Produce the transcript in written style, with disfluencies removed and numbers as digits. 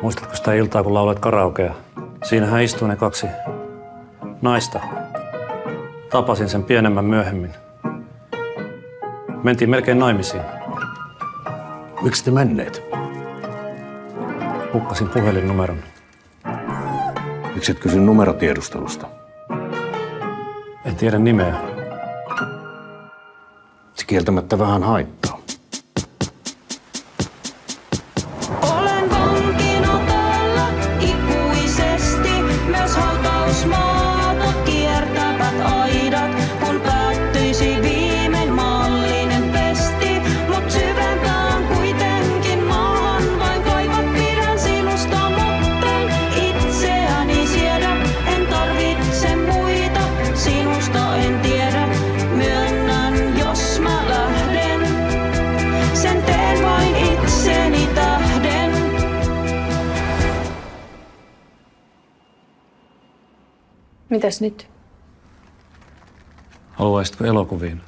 Muistatko sitä iltaa, kun laulet karaokea? Siinähän istui ne kaksi naista. Tapasin sen pienemmän myöhemmin. Mentiin melkein naimisiin. Miksi te menneet? Hukkasin puhelinnumeron. Miksi et kysy numerotiedustelusta? En tiedä nimeä. Se kieltämättä vähän haittaa. Olen vankina täällä ikuisesti, myös hautausmaata kiertävät aidat, kun päättyisi viimein maallinen pesti. Mut syvempään kuitenkin maahan vain kaivat, pidän sinusta, mutten itseäni siedä. En tarvitse muita, sinusta en tiedä, myönnän jos mä lähden. Sen teen vain itseni tähden. Mitäs nyt? Haluaisitko elokuviin?